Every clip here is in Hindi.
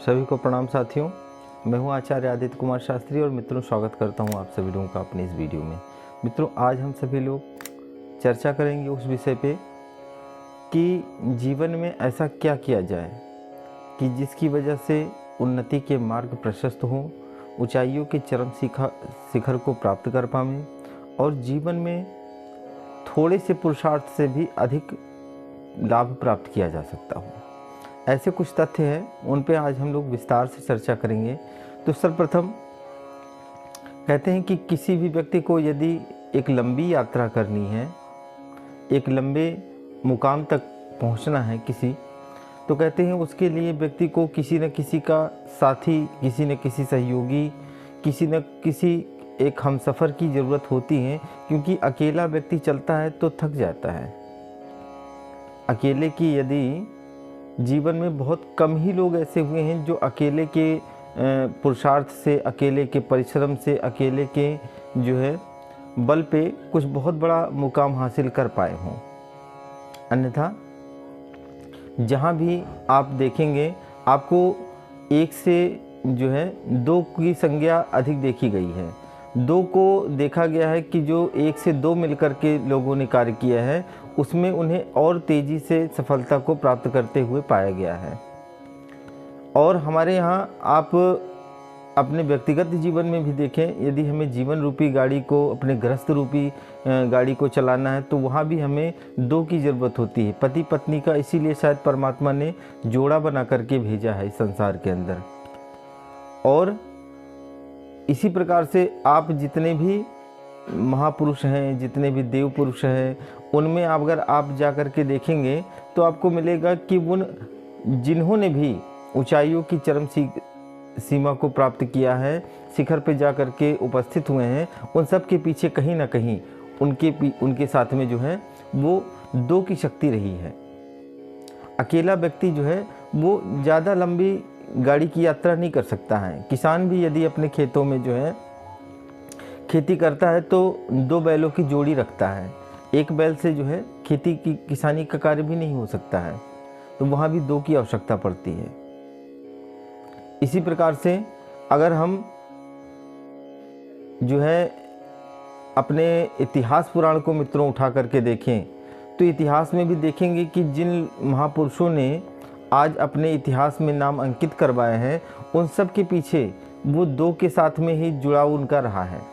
सभी को प्रणाम साथियों। मैं हूं आचार्य आदित्य कुमार शास्त्री और मित्रों स्वागत करता हूं आप सभी लोगों का अपने इस वीडियो में। मित्रों, आज हम सभी लोग चर्चा करेंगे उस विषय पे कि जीवन में ऐसा क्या किया जाए कि जिसकी वजह से उन्नति के मार्ग प्रशस्त हों, ऊंचाइयों के चरम शिखर को प्राप्त कर पाएं और जीवन में थोड़े से पुरुषार्थ से भी अधिक लाभ प्राप्त किया जा सकता हो। ऐसे कुछ तथ्य हैं, उन पे आज हम लोग विस्तार से चर्चा करेंगे। तो सर्वप्रथम कहते हैं कि किसी भी व्यक्ति को यदि एक लंबी यात्रा करनी है, एक लंबे मुकाम तक पहुंचना है तो कहते हैं उसके लिए व्यक्ति को किसी न किसी का साथी, किसी न किसी सहयोगी, किसी न किसी एक हमसफ़र की ज़रूरत होती है, क्योंकि अकेला व्यक्ति चलता है तो थक जाता है। अकेले की यदि जीवन में बहुत कम ही लोग ऐसे हुए हैं जो अकेले के पुरुषार्थ से, अकेले के परिश्रम से, अकेले के बल पे कुछ बहुत बड़ा मुकाम हासिल कर पाए हों। अन्यथा जहाँ भी आप देखेंगे आपको एक से दो की संज्ञा अधिक देखी गई है। दो को देखा गया है कि जो एक से दो मिलकर के लोगों ने कार्य किया है उसमें उन्हें और तेज़ी से सफलता को प्राप्त करते हुए पाया गया है। और हमारे यहाँ आप अपने व्यक्तिगत जीवन में भी देखें, यदि हमें जीवन रूपी गाड़ी को, अपने गृहस्थ रूपी गाड़ी को चलाना है तो वहाँ भी हमें दो की ज़रूरत होती है। पति पत्नी का इसीलिए शायद परमात्मा ने जोड़ा बना करके भेजा है इस संसार के अंदर। और इसी प्रकार से आप जितने भी महापुरुष हैं, जितने भी देव पुरुष हैं, उनमें अगर आप जा कर के देखेंगे तो आपको मिलेगा कि उन जिन्होंने भी ऊंचाइयों की चरम सीमा को प्राप्त किया है, शिखर पे जा कर के उपस्थित हुए हैं, उन सब के पीछे कहीं ना कहीं उनके साथ में वो दो की शक्ति रही है। अकेला व्यक्ति वो ज़्यादा लंबी गाड़ी की यात्रा नहीं कर सकता है। किसान भी यदि अपने खेतों में खेती करता है तो दो बैलों की जोड़ी रखता है। एक बैल से खेती की किसानी का कार्य भी नहीं हो सकता है, तो वहाँ भी दो की आवश्यकता पड़ती है। इसी प्रकार से अगर हम अपने इतिहास पुराण को मित्रों उठा करके देखें तो इतिहास में भी देखेंगे कि जिन महापुरुषों ने आज अपने इतिहास में नाम अंकित करवाए हैं उन सब के पीछे वो दो के साथ में ही जुड़ाव उनका रहा है।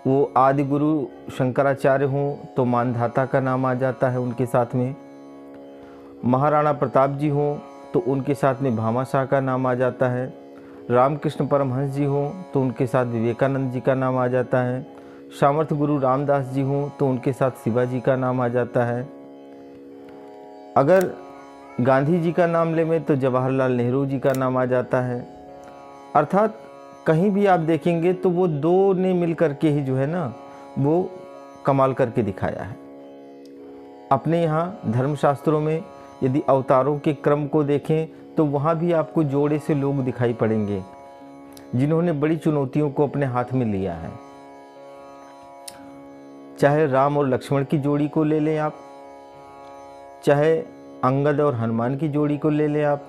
वो आदि गुरु शंकराचार्य हों तो मानधाता का नाम आ जाता है उनके साथ में, महाराणा प्रताप जी हों तो उनके साथ में भामाशाह का नाम आ जाता है, रामकृष्ण परमहंस जी हों तो उनके साथ विवेकानंद जी का नाम आ जाता है, सामर्थ गुरु रामदास जी हों तो उनके साथ शिवाजी का नाम आ जाता है। अगर गांधी जी का नाम ले में तो जवाहरलाल नेहरू जी का नाम आ जाता है। अर्थात कहीं भी आप देखेंगे तो वो दो ने मिल करके ही वो कमाल करके दिखाया है। अपने यहाँ धर्मशास्त्रों में यदि अवतारों के क्रम को देखें तो वहाँ भी आपको जोड़े से लोग दिखाई पड़ेंगे जिन्होंने बड़ी चुनौतियों को अपने हाथ में लिया है। चाहे राम और लक्ष्मण की जोड़ी को ले लें आप, चाहे अंगद और हनुमान की जोड़ी को ले लें आप,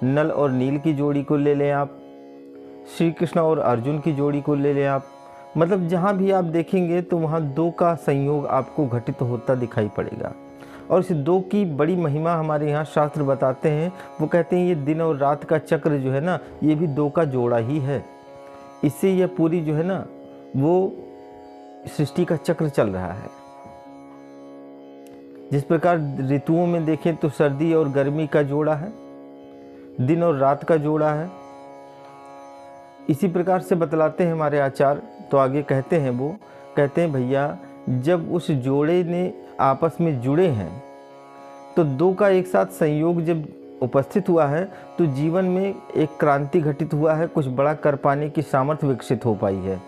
नल और नील की जोड़ी को ले लें आप, श्री कृष्ण और अर्जुन की जोड़ी को ले लें आप। मतलब जहाँ भी आप देखेंगे तो वहाँ दो का संयोग आपको घटित होता दिखाई पड़ेगा। और इस दो की बड़ी महिमा हमारे यहाँ शास्त्र बताते हैं। वो कहते हैं ये दिन और रात का चक्र ये भी दो का जोड़ा ही है। इससे यह पूरी वो सृष्टि का चक्र चल रहा है। जिस प्रकार ऋतुओं में देखें तो सर्दी और गर्मी का जोड़ा है, दिन और रात का जोड़ा है। इसी प्रकार से बतलाते हैं हमारे आचार्य। तो आगे कहते हैं भैया जब उस जोड़े ने आपस में जुड़े हैं तो दो का एक साथ संयोग जब उपस्थित हुआ है तो जीवन में एक क्रांति घटित हुआ है, कुछ बड़ा कर पाने की सामर्थ्य विकसित हो पाई है।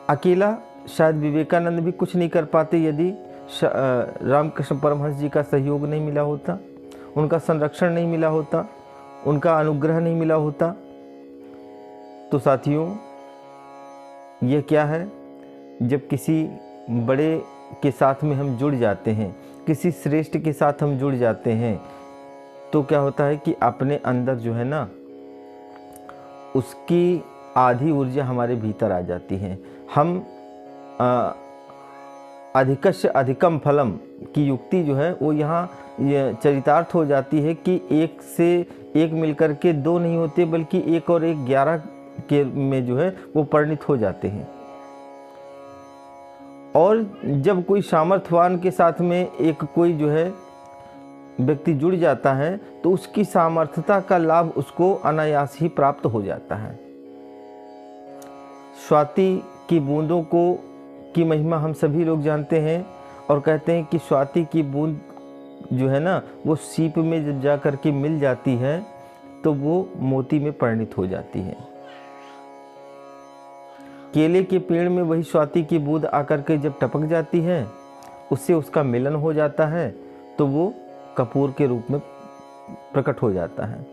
अकेला शायद विवेकानंद भी कुछ नहीं कर पाते यदि रामकृष्ण परमहंस जी का सहयोग नहीं मिला होता, उनका संरक्षण नहीं मिला होता, उनका अनुग्रह नहीं मिला होता। तो साथियों यह क्या है, जब किसी बड़े के साथ में हम जुड़ जाते हैं, किसी श्रेष्ठ के साथ हम जुड़ जाते हैं तो क्या होता है कि अपने अंदर जो है ना उसकी आधी ऊर्जा हमारे भीतर आ जाती है। हम अधिकस्य अधिकम फलम की युक्ति जो है वो यहाँ ये चरितार्थ हो जाती है कि एक से एक मिलकर के दो नहीं होते, बल्कि एक और एक 11 के में जो है वो परिणित हो जाते हैं। और जब कोई सामर्थ्यवान के साथ में एक कोई जो है व्यक्ति जुड़ जाता है तो उसकी सामर्थ्यता का लाभ उसको अनायास ही प्राप्त हो जाता है। स्वाति की बूंदों की महिमा हम सभी लोग जानते हैं और कहते हैं कि स्वाति की बूंद जो है ना वो सीप में जब जा कर के मिल जाती है तो वो मोती में परिणित हो जाती है। केले के पेड़ में वही स्वाति की बूंद आकर के जब टपक जाती है, उससे उसका मिलन हो जाता है तो वो कपूर के रूप में प्रकट हो जाता है।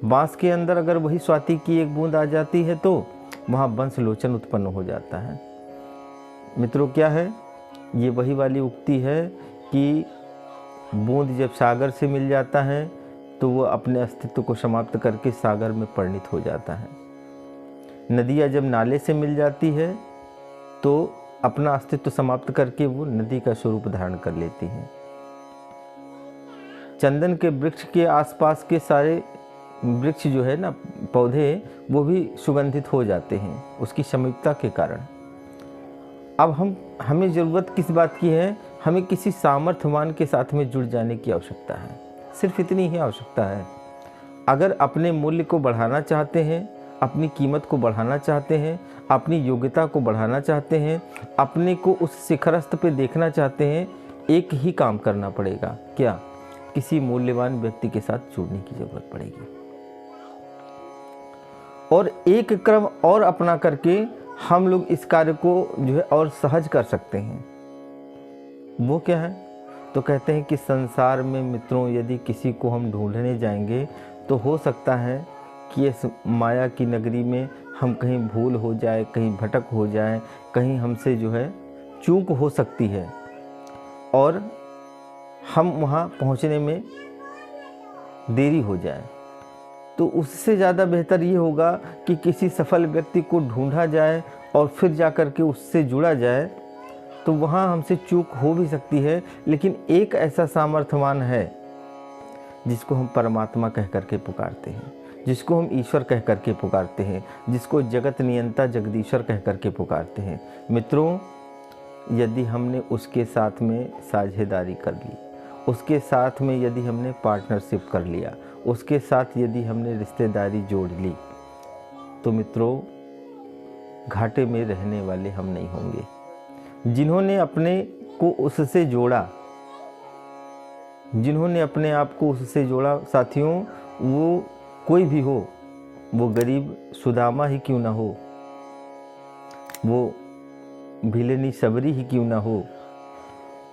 बांस के अंदर अगर वही स्वाति की एक बूंद आ जाती है तो वहाँ वंश लोचन उत्पन्न हो जाता है। मित्रों, क्या है ये? वही वाली उक्ति है कि बूंद जब सागर से मिल जाता है तो वो अपने अस्तित्व को समाप्त करके सागर में परिणित हो जाता है। नदियाँ जब नाले से मिल जाती है तो अपना अस्तित्व समाप्त करके वो नदी का स्वरूप धारण कर लेती हैं। चंदन के वृक्ष के आसपास के सारे वृक्ष जो है ना पौधे, वो भी सुगंधित हो जाते हैं उसकी समीपता के कारण। अब हमें ज़रूरत किस बात की है? हमें किसी सामर्थ्यवान के साथ में जुड़ जाने की आवश्यकता है। सिर्फ इतनी ही आवश्यकता है। अगर अपने मूल्य को बढ़ाना चाहते हैं, अपनी कीमत को बढ़ाना चाहते हैं, अपनी योग्यता को बढ़ाना चाहते हैं, अपने को उस शिखरस्थ पे देखना चाहते हैं, एक ही काम करना पड़ेगा। क्या? किसी मूल्यवान व्यक्ति के साथ जुड़ने की जरूरत पड़ेगी और एक क्रम और अपना करके हम लोग इस कार्य को जो है और सहज कर सकते हैं। वो क्या है? तो कहते हैं कि संसार में मित्रों यदि किसी को हम ढूंढने जाएंगे तो हो सकता है कि इस माया की नगरी में हम कहीं भूल हो जाए, कहीं भटक हो जाए, कहीं हमसे जो है चूक हो सकती है और हम वहाँ पहुँचने में देरी हो जाए। तो उससे ज़्यादा बेहतर ये होगा कि किसी सफल व्यक्ति को ढूंढा जाए और फिर जा कर के उससे जुड़ा जाए। तो वहाँ हमसे चूक हो भी सकती है, लेकिन एक ऐसा सामर्थ्यवान है जिसको हम परमात्मा कह कर के पुकारते हैं, जिसको हम ईश्वर कह कर के पुकारते हैं, जिसको जगत नियंता जगदीश्वर कह कर के पुकारते हैं। मित्रों, यदि हमने उसके साथ में साझेदारी कर ली, उसके साथ में यदि हमने पार्टनरशिप कर लिया, उसके साथ यदि हमने रिश्तेदारी जोड़ ली, तो मित्रों घाटे में रहने वाले हम नहीं होंगे। जिन्होंने अपने को उससे जोड़ा, जिन्होंने अपने आप को उससे जोड़ा साथियों, वो कोई भी हो, वो गरीब सुदामा ही क्यों ना हो, वो भिलेनी सबरी ही क्यों ना हो,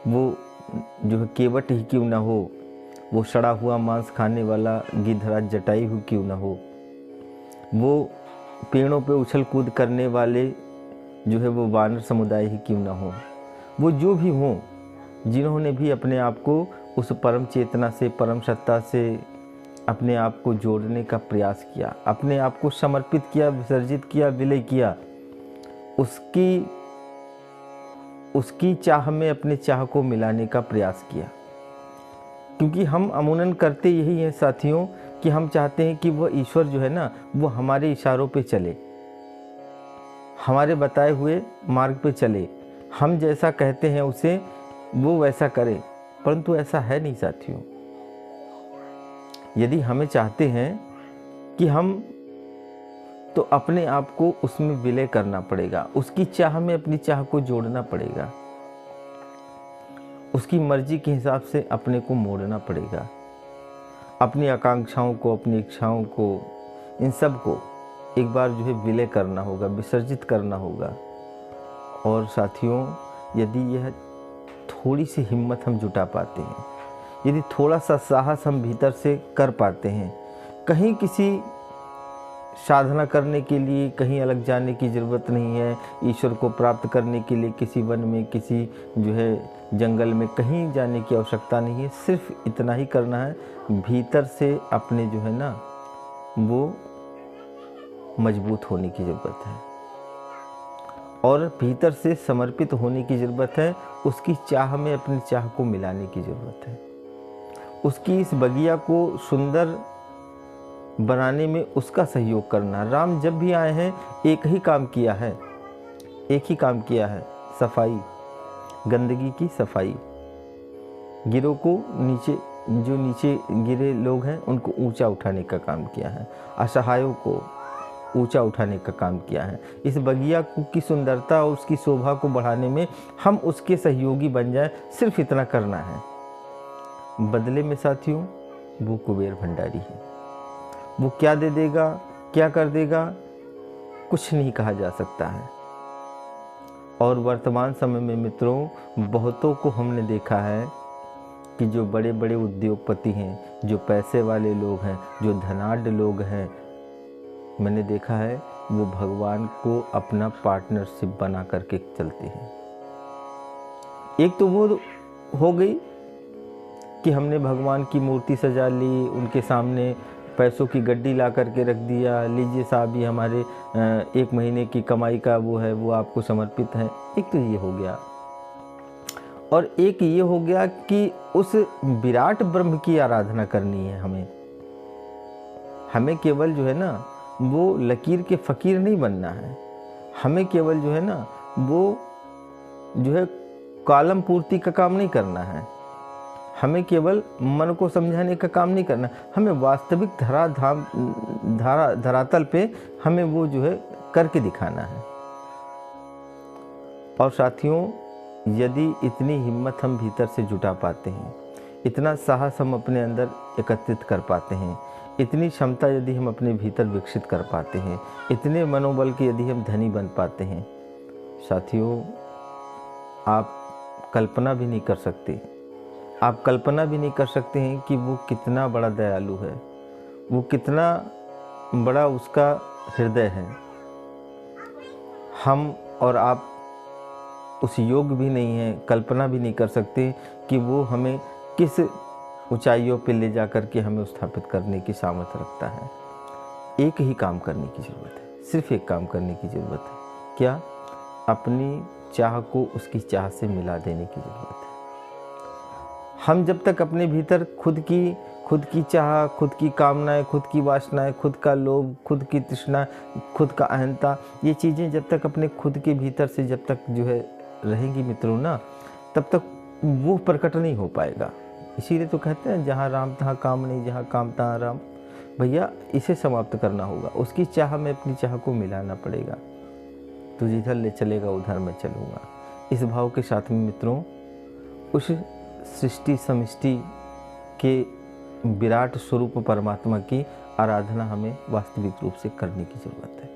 वो जो है केवट ही क्यों ना हो, वो सड़ा हुआ मांस खाने वाला गिद्धराज जटाई हुई क्यों ना हो, वो पेड़ों पे उछल कूद करने वाले जो है वो वानर समुदाय ही क्यों ना हो, वो जो भी हों, जिन्होंने भी अपने आप को उस परम चेतना से, परम सत्ता से अपने आप को जोड़ने का प्रयास किया, अपने आप को समर्पित किया, विसर्जित किया, विलय किया, उसकी चाह में अपने चाह को मिलाने का प्रयास किया। क्योंकि हम अमूनन करते यही हैं साथियों कि हम चाहते हैं कि वह ईश्वर जो है ना वो हमारे इशारों पे चले, हमारे बताए हुए मार्ग पे चले, हम जैसा कहते हैं उसे वो वैसा करे, परंतु ऐसा है नहीं साथियों। यदि हमें चाहते हैं कि हम, तो अपने आप को उसमें विलय करना पड़ेगा, उसकी चाह में अपनी चाह को जोड़ना पड़ेगा, उसकी मर्जी के हिसाब से अपने को मोड़ना पड़ेगा, अपनी आकांक्षाओं को, अपनी इच्छाओं को, इन सब को एक बार जो है विलय करना होगा, विसर्जित करना होगा। और साथियों, यदि यह थोड़ी सी हिम्मत हम जुटा पाते हैं, यदि थोड़ा सा साहस हम भीतर से कर पाते हैं, कहीं किसी साधना करने के लिए कहीं अलग जाने की ज़रूरत नहीं है। ईश्वर को प्राप्त करने के लिए किसी वन में, किसी जो है जंगल में कहीं जाने की आवश्यकता नहीं है। सिर्फ इतना ही करना है, भीतर से अपने जो है ना वो मजबूत होने की ज़रूरत है और भीतर से समर्पित होने की ज़रूरत है। उसकी चाह में अपनी चाह को मिलाने की ज़रूरत है। उसकी इस बगिया को सुंदर बनाने में उसका सहयोग करना। राम जब भी आए हैं एक ही काम किया है, एक ही काम किया है, सफाई, गंदगी की सफाई। गिरों को नीचे, जो नीचे गिरे लोग हैं उनको ऊंचा उठाने का काम किया है, असहायों को ऊंचा उठाने का काम किया है। इस बगिया की सुंदरता और उसकी शोभा को बढ़ाने में हम उसके सहयोगी बन जाएं, सिर्फ इतना करना है। बदले में साथियों वो कुबेर भंडारी है। वो क्या दे देगा, क्या कर देगा, कुछ नहीं कहा जा सकता है। और वर्तमान समय में मित्रों बहुतों को हमने देखा है कि जो बड़े बड़े उद्योगपति हैं, जो पैसे वाले लोग हैं, जो धनाढ्य लोग हैं, मैंने देखा है वो भगवान को अपना पार्टनरशिप बना करके चलते हैं। एक तो वो हो गई कि हमने भगवान की मूर्ति सजा ली, उनके सामने पैसों की गड्डी ला करके रख दिया, लीजिए साहब ये हमारे 1 महीने की कमाई का वो है, वो आपको समर्पित है। एक तो ये हो गया और एक ये हो गया कि उस विराट ब्रह्म की आराधना करनी है हमें केवल जो है ना वो लकीर के फ़कीर नहीं बनना है। हमें केवल जो है ना वो जो है कॉलम पूर्ति का काम नहीं करना है। हमें केवल मन को समझाने का काम नहीं करना, हमें वास्तविक धरातल पे हमें वो जो है करके दिखाना है। और साथियों यदि इतनी हिम्मत हम भीतर से जुटा पाते हैं, इतना साहस हम अपने अंदर एकत्रित कर पाते हैं, इतनी क्षमता यदि हम अपने भीतर विकसित कर पाते हैं, इतने मनोबल के यदि हम धनी बन पाते हैं, साथियों आप कल्पना भी नहीं कर सकते, आप कल्पना भी नहीं कर सकते हैं कि वो कितना बड़ा दयालु है, वो कितना बड़ा उसका हृदय है। हम और आप उस योग भी नहीं है, कल्पना भी नहीं कर सकते कि वो हमें किस ऊंचाइयों पे ले जा कर के हमें स्थापित करने की सामर्थ्य रखता है। एक ही काम करने की ज़रूरत है, सिर्फ एक काम करने की ज़रूरत है। क्या? अपनी चाह को उसकी चाह से मिला देने की ज़रूरत है। हम जब तक अपने भीतर खुद की चाह, खुद की कामनाएं, खुद की वासनाएं, खुद का लोभ, खुद की तृष्णा, खुद का अहंता, ये चीज़ें जब तक अपने खुद के भीतर से जब तक जो है रहेंगी मित्रों ना, तब तक वो प्रकट नहीं हो पाएगा। इसीलिए तो कहते हैं जहाँ राम तहाँ काम नहीं, जहाँ काम तहाँ राम। भैया इसे समाप्त करना होगा, उसकी चाह में अपनी चाह को मिलाना पड़ेगा। तो जिधर ले चलेगा उधर मैं चलूँगा, इस भाव के साथ में मित्रों उस सृष्टि समष्टि के विराट स्वरूप परमात्मा की आराधना हमें वास्तविक रूप से करने की ज़रूरत है।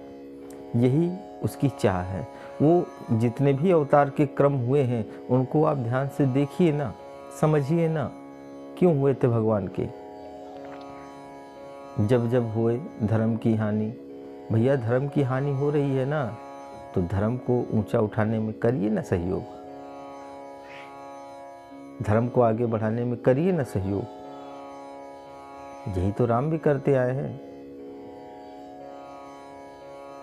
यही उसकी चाह है। वो जितने भी अवतार के क्रम हुए हैं उनको आप ध्यान से देखिए ना, समझिए ना, क्यों हुए थे भगवान के। जब जब हुए धर्म की हानि, भैया धर्म की हानि हो रही है ना, तो धर्म को ऊंचा उठाने में करिए ना सहयोग, धर्म को आगे बढ़ाने में करिए ना सहयोग। यही तो राम भी करते आए हैं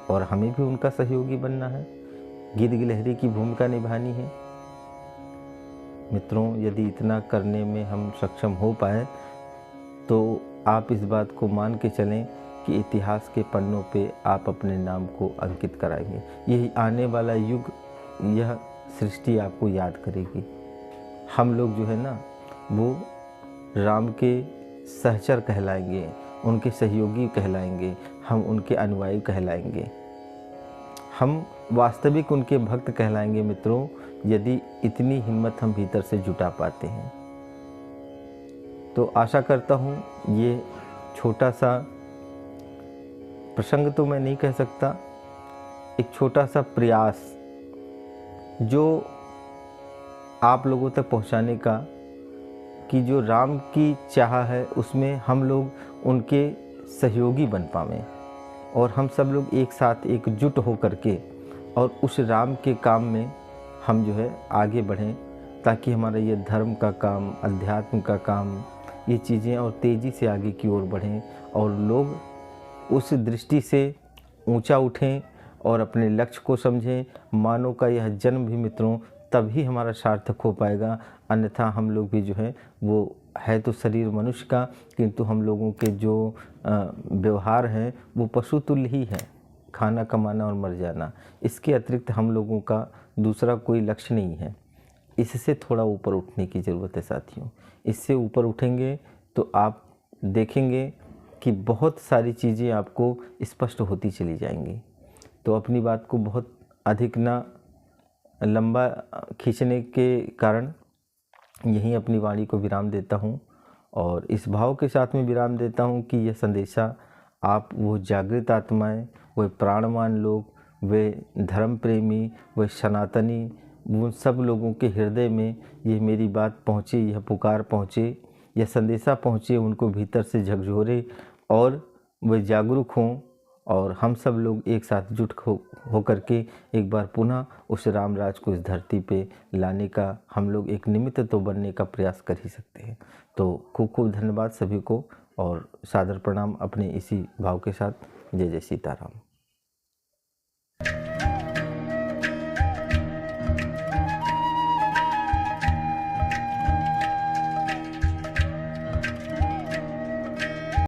और हमें भी उनका सहयोगी बनना है, गिद्ध गिलहरी की भूमिका निभानी है। मित्रों यदि इतना करने में हम सक्षम हो पाए तो आप इस बात को मान के चलें कि इतिहास के पन्नों पे आप अपने नाम को अंकित कराएंगे। यही आने वाला युग, यह सृष्टि आपको याद करेगी। हम लोग जो है ना वो राम के सहचर कहलाएंगे, उनके सहयोगी कहलाएंगे, हम उनके अनुयायी कहलाएंगे, हम वास्तविक उनके भक्त कहलाएंगे मित्रों, यदि इतनी हिम्मत हम भीतर से जुटा पाते हैं। तो आशा करता हूँ ये छोटा सा प्रसंग तो मैं नहीं कह सकता, एक छोटा सा प्रयास जो आप लोगों तक पहुँचाने का, कि जो राम की चाह है उसमें हम लोग उनके सहयोगी बन पावें, और हम सब लोग एक साथ एकजुट हो करके और उस राम के काम में हम जो है आगे बढ़ें, ताकि हमारा ये धर्म का काम, अध्यात्म का काम, ये चीज़ें और तेज़ी से आगे की ओर बढ़ें और लोग उस दृष्टि से ऊंचा उठें और अपने लक्ष्य को समझें। मानव का यह जन्म भी मित्रों तभी हमारा सार्थक हो पाएगा, अन्यथा हम लोग भी जो है वो है तो शरीर मनुष्य का, किंतु हम लोगों के जो व्यवहार हैं वो पशु तुल्य ही है, खाना कमाना और मर जाना। इसके अतिरिक्त हम लोगों का दूसरा कोई लक्ष्य नहीं है। इससे थोड़ा ऊपर उठने की ज़रूरत है साथियों। इससे ऊपर उठेंगे तो आप देखेंगे कि बहुत सारी चीज़ें आपको स्पष्ट होती चली जाएंगी। तो अपनी बात को बहुत अधिक ना लंबा खींचने के कारण यहीं अपनी वाणी को विराम देता हूँ और इस भाव के साथ में विराम देता हूँ कि यह संदेशा आप वो जागृत आत्माएं, वे प्राणवान लोग, वे धर्म प्रेमी, वे सनातनी, उन सब लोगों के हृदय में ये मेरी बात पहुँचे, यह पुकार पहुँचे, यह संदेशा पहुँचे, उनको भीतर से झकझोरे और वे जागरूक हों और हम सब लोग एक साथ जुट हो करके एक बार पुनः उस राम राज को इस धरती पे लाने का हम लोग एक निमित्त तो बनने का प्रयास कर ही सकते हैं। तो खूब खूब धन्यवाद सभी को और सादर प्रणाम अपने इसी भाव के साथ। जय जय सीताराम।